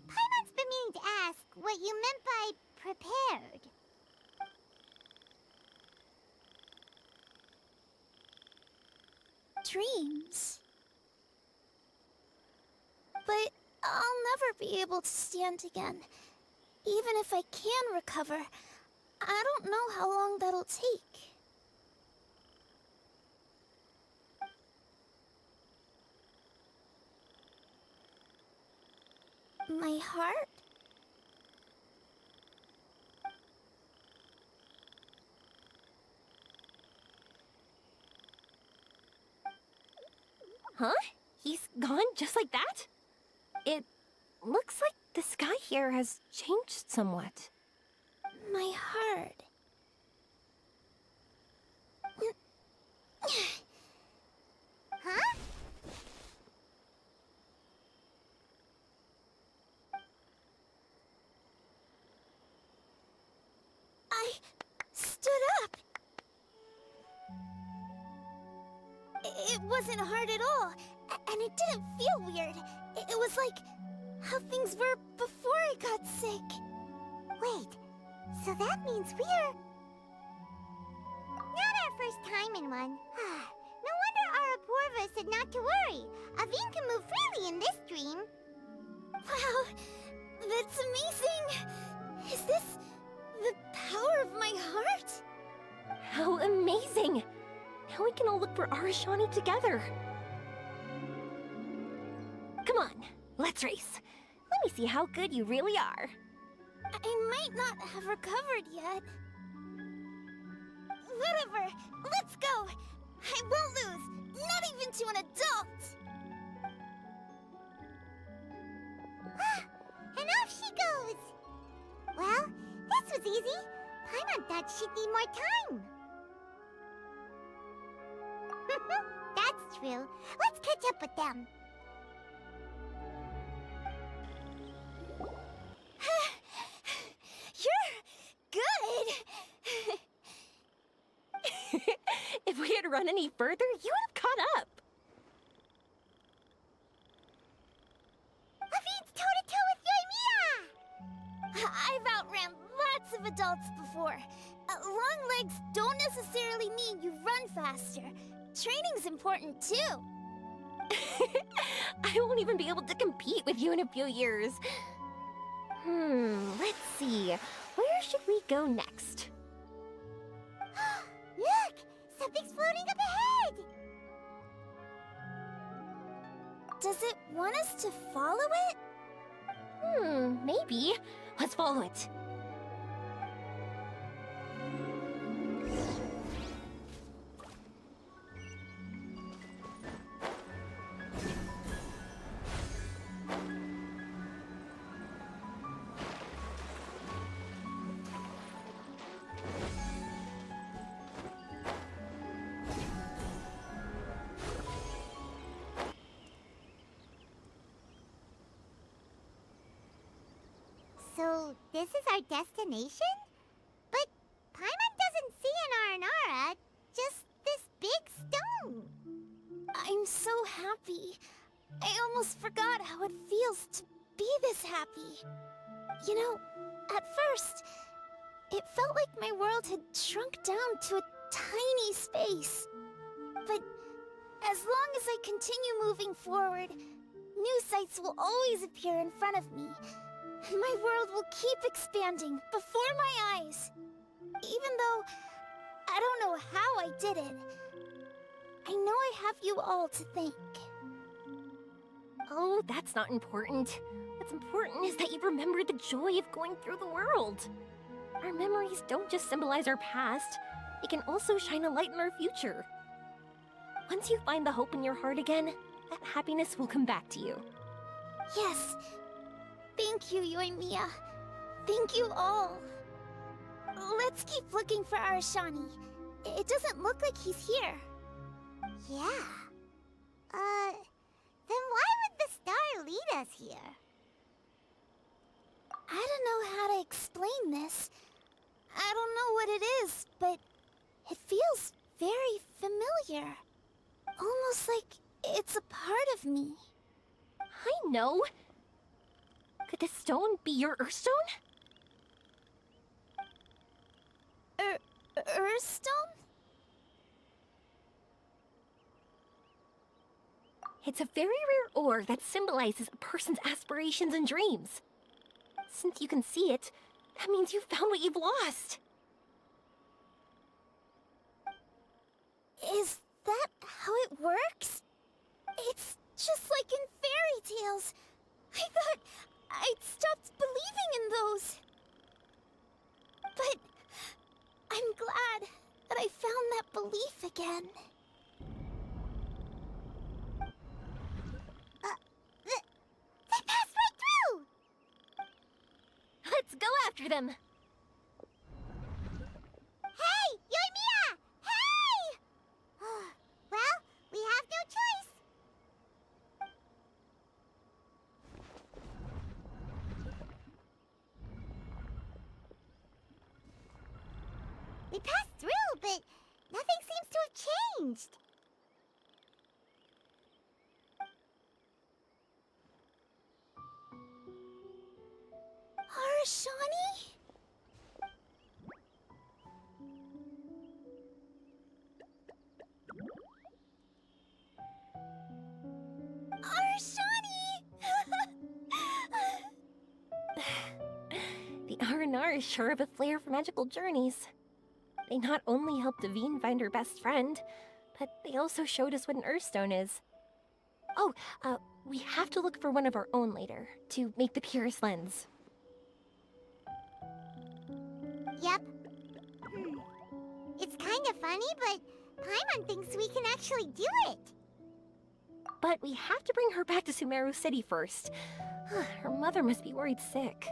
Paimon's been meaning to ask what you meant by prepared.
Dreams. But I'll never be able to stand again. Even if I can recover, I don't know how long that'll take. My heart?
Huh? He's gone just like that? It looks like the sky here has changed somewhat.
My heart.
Huh?
I stood up. It wasn't hard at all, and it didn't feel weird. It was like how things were before I got sick.
Wait, so that means we're... Not our first time in one. No wonder Araporva said not to worry. Aveen can move freely in this dream.
Wow, that's amazing. Is this the power of my heart?
How amazing! Now we can all look for Arashani together. Come on, let's race. Let me see how good you really are.
I might not have recovered yet. Whatever, let's go. I won't lose, not even to an adult.
And off she goes. Well, this was easy. Paimon thought she'd need more time. That's true. Let's catch up with them.
You're good.
If we had run any further, you would have caught up.
Aveen's toe-to-toe with Yoimiya!
I've outran lots of adults before. Long legs don't necessarily mean you run faster. Training's important too.
I won't even be able to compete with you in a few years. Let's see. Where should we go next?
Look! Something's floating up ahead!
Does it want us to follow it?
Maybe. Let's follow it.
So, this is our destination? But Paimon doesn't see an Aranara, just this big stone.
I'm so happy. I almost forgot how it feels to be this happy. You know, at first, it felt like my world had shrunk down to a tiny space. But as long as I continue moving forward, new sights will always appear in front of me. And my world will keep expanding before my eyes. Even though I don't know how I did it, I know I have you all to thank.
Oh, that's not important. What's important is that you remember the joy of going through the world. Our memories don't just symbolize our past, they can also shine a light in our future. Once you find the hope in your heart again, that happiness will come back to you.
Yes. Thank you, Yoimiya. Thank you all. Let's keep looking for Arashani. It doesn't look like he's here.
Yeah. Then why would the star lead us here?
I don't know how to explain this. I don't know what it is, but it feels very familiar. Almost like it's a part of me.
I know. Could this stone be your Earthstone?
Earthstone?
It's a very rare ore that symbolizes a person's aspirations and dreams. Since you can see it, that means you found what you've lost.
Is that how it works? It's just like in fairy tales. I thought I'd stopped believing in those. But I'm glad that I found that belief again.
They passed right through!
Let's go after them.
Hey, Yoimiya! Hey! Well, we have no choice. We passed through, but nothing seems to have changed.
Arashani?
The R&R is sure of a flair for magical journeys. They not only helped Devine find her best friend, but they also showed us what an Earthstone is. Oh, we have to look for one of our own later, to make the purest lens.
Yep. It's kind of funny, but Paimon thinks we can actually do it.
But we have to bring her back to Sumeru City first. Her mother must be worried sick.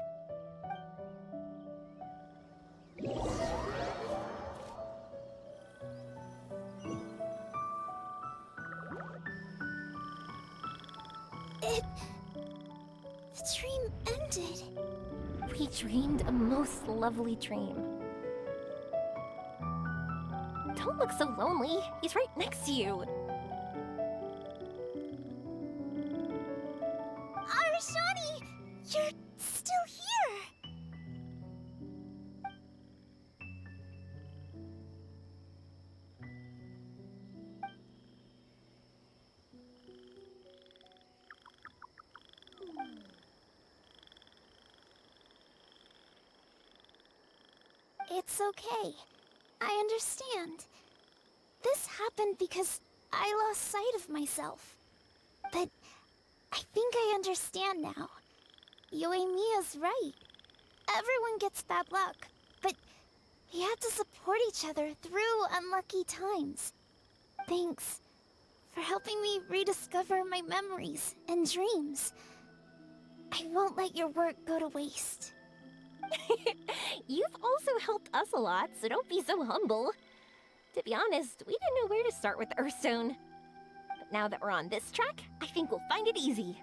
The dream ended.
We dreamed a most lovely dream. Don't look so lonely. He's right next to you.
Arashani! You're still here! It's okay. I understand. This happened because I lost sight of myself. But I think I understand now. Yoimiya's right. Everyone gets bad luck, but we have to support each other through unlucky times. Thanks for helping me rediscover my memories and dreams. I won't let your work go to waste.
You've also helped us a lot, so don't be so humble. To be honest, we didn't know where to start with Earthstone. But now that we're on this track, I think we'll find it easy.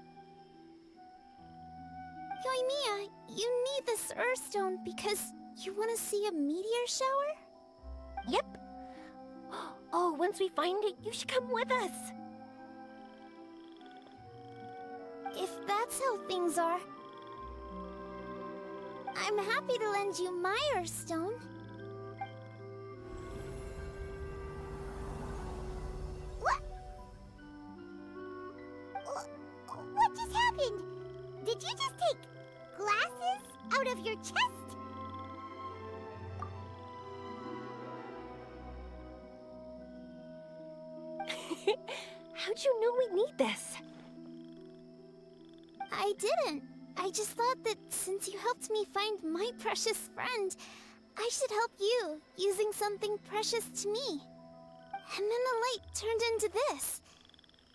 Yoimiya, you need this Earthstone because you want to see a meteor shower?
Yep. Oh, once we find it, you should come with us.
If that's how things are, I'm happy to lend you my Earthstone.
What just happened? Did you just take glasses out of your chest?
How'd you know we need this?
I didn't. I just thought that since you helped me find my precious friend, I should help you, using something precious to me. And then the light turned into this.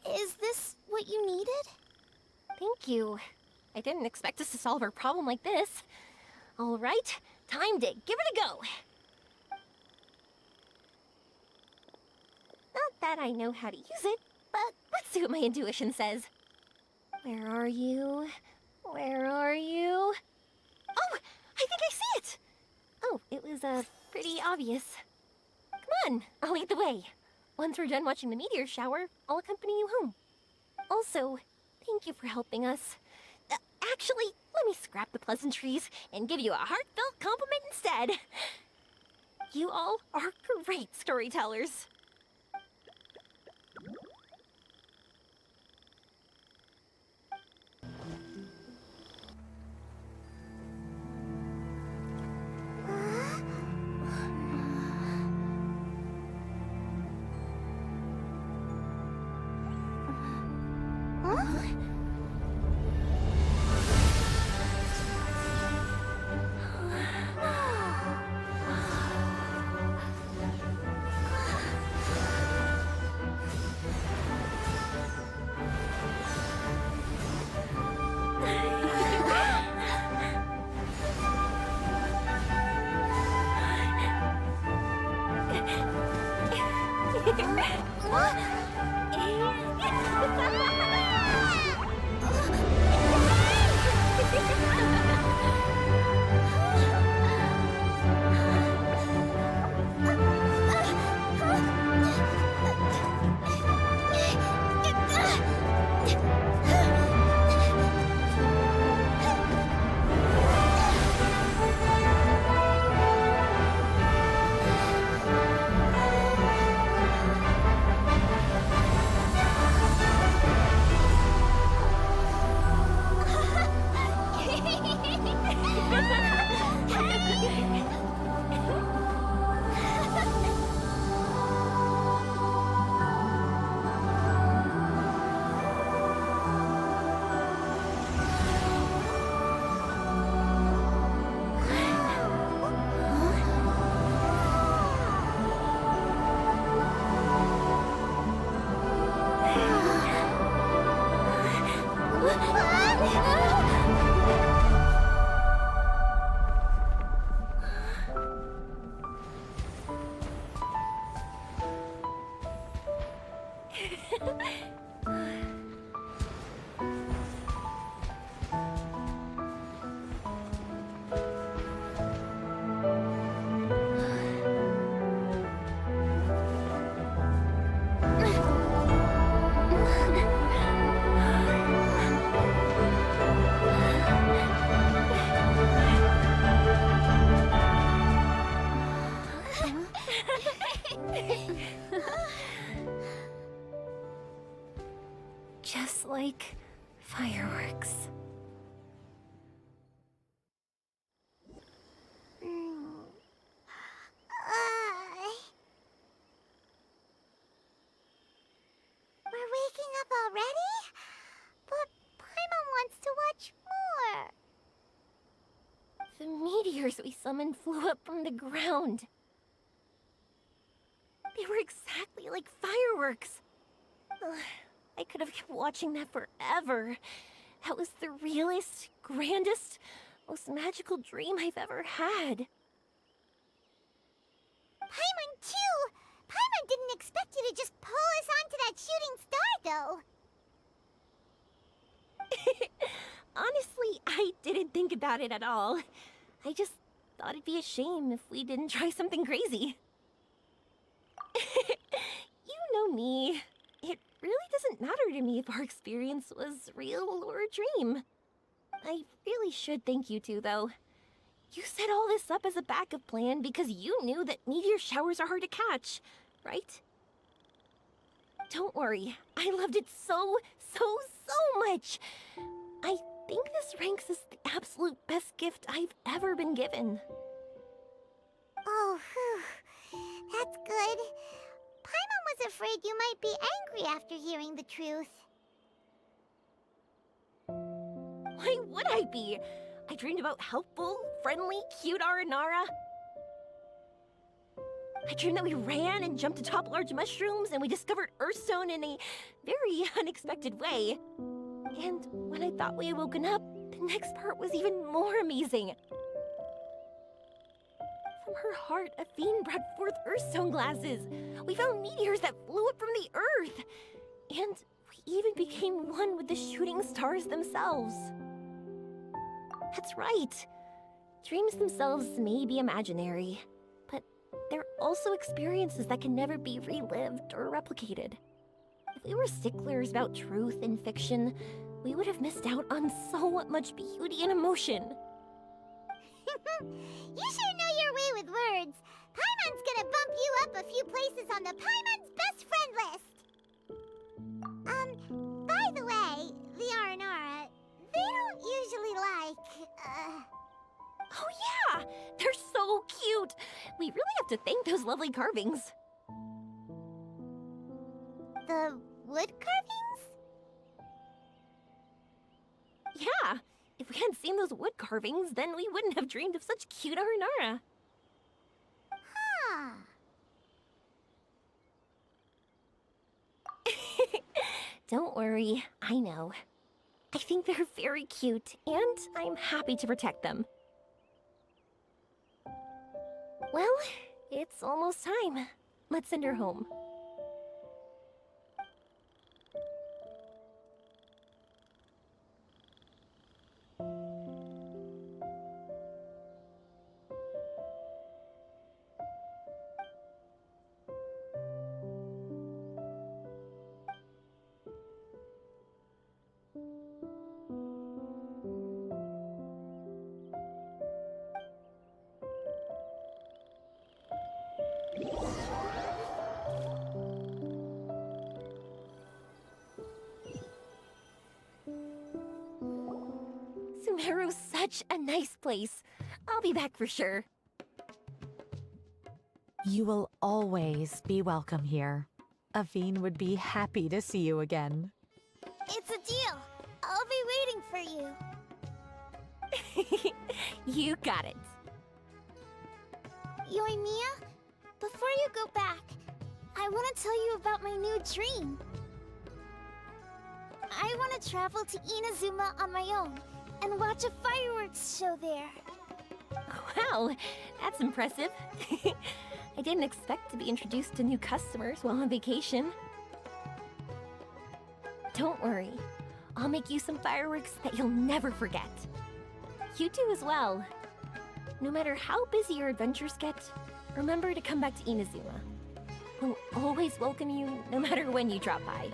Is this what you needed?
Thank you. I didn't expect us to solve our problem like this. All right, time to give it a go. Not that I know how to use it, but let's see what my intuition says. Where are you? Where are you? Oh, I think I see it! Oh, it was, pretty obvious. Come on, I'll lead the way. Once we're done watching the meteor shower, I'll accompany you home. Also, thank you for helping us. Actually, let me scrap the pleasantries and give you a heartfelt compliment instead. You all are great storytellers. Just like fireworks.
We're waking up already? But Paimon wants to watch more.
The meteors we summoned flew up from the ground. They were exactly like fireworks. Ugh, I could have kept watching that forever. That was the realest, grandest, most magical dream I've ever had.
Paimon too! Paimon didn't expect you to just pull us onto that shooting star, though.
honestly, I didn't think about it at all. I just thought it'd be a shame if we didn't try something crazy. You know me. It really doesn't matter to me if our experience was real or a dream. I really should thank you two, though. You set all this up as a backup plan because you knew that meteor showers are hard to catch, right? Don't worry, I loved it so much. I think this ranks as the absolute best gift I've ever been given.
Oh, whew. That's good. Paimon was afraid you might be angry after hearing the truth.
Why would I be? I dreamed about helpful, friendly, cute Aranara. I dreamed that we ran and jumped atop large mushrooms and we discovered Earthstone in a very unexpected way. And when I thought we had woken up, the next part was even more amazing. From her heart, Athene brought forth Earthstone glasses. We found meteors that flew up from the Earth. And we even became one with the shooting stars themselves. That's right. Dreams themselves may be imaginary, but they're also experiences that can never be relived or replicated. If we were sticklers about truth in fiction, we would have missed out on so much beauty and emotion.
You sure know your way with words. Paimon's gonna bump you up a few places on the Paimon's best friend list. By the way, the Aranara, they don't usually like,
Oh yeah! They're so cute! We really have to thank those lovely carvings.
the wood carvings?
Yeah! If we hadn't seen those wood carvings, then we wouldn't have dreamed of such cute Aranara.
Huh.
Don't worry, I know. I think they're very cute, and I'm happy to protect them. Well, it's almost time. Let's send her home. Sumeru's such a nice place. I'll be back for sure.
You will always be welcome here. Athene would be happy to see you again.
It's a deal. I'll be waiting for you.
You got it.
Yoimiya, before you go back, I want to tell you about my new dream. I want to travel to Inazuma on my own and watch a fireworks show there.
Wow, that's impressive. I didn't expect to be introduced to new customers while on vacation. Don't worry, I'll make you some fireworks that you'll never forget. You do as well. No matter how busy your adventures get, remember to come back to Inazuma. We'll always welcome you, no matter when you drop by.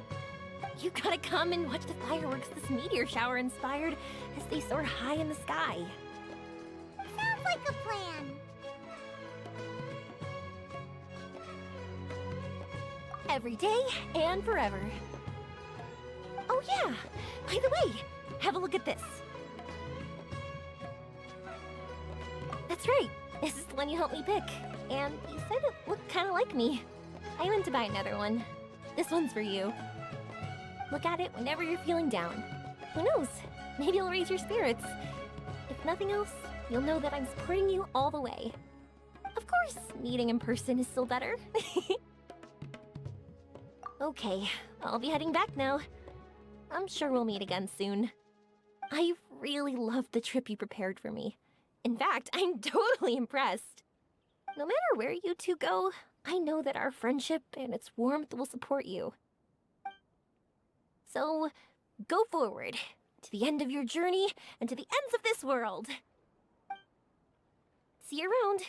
You gotta come and watch the fireworks this meteor shower inspired as they soar high in the sky.
Sounds like a plan.
Every day and forever. Oh yeah, by the way, have a look at this. That's right, this is the one you helped me pick. And you said it looked kind of like me. I meant to buy another one. This one's for you. Look at it whenever you're feeling down. Who knows? Maybe it'll raise your spirits. If nothing else, you'll know that I'm supporting you all the way. Of course, meeting in person is still better. Okay, I'll be heading back now. I'm sure we'll meet again soon. I really loved the trip you prepared for me. In fact, I'm totally impressed. No matter where you two go, I know that our friendship and its warmth will support you. So, go forward. To the end of your journey, and to the ends of this world. See you around.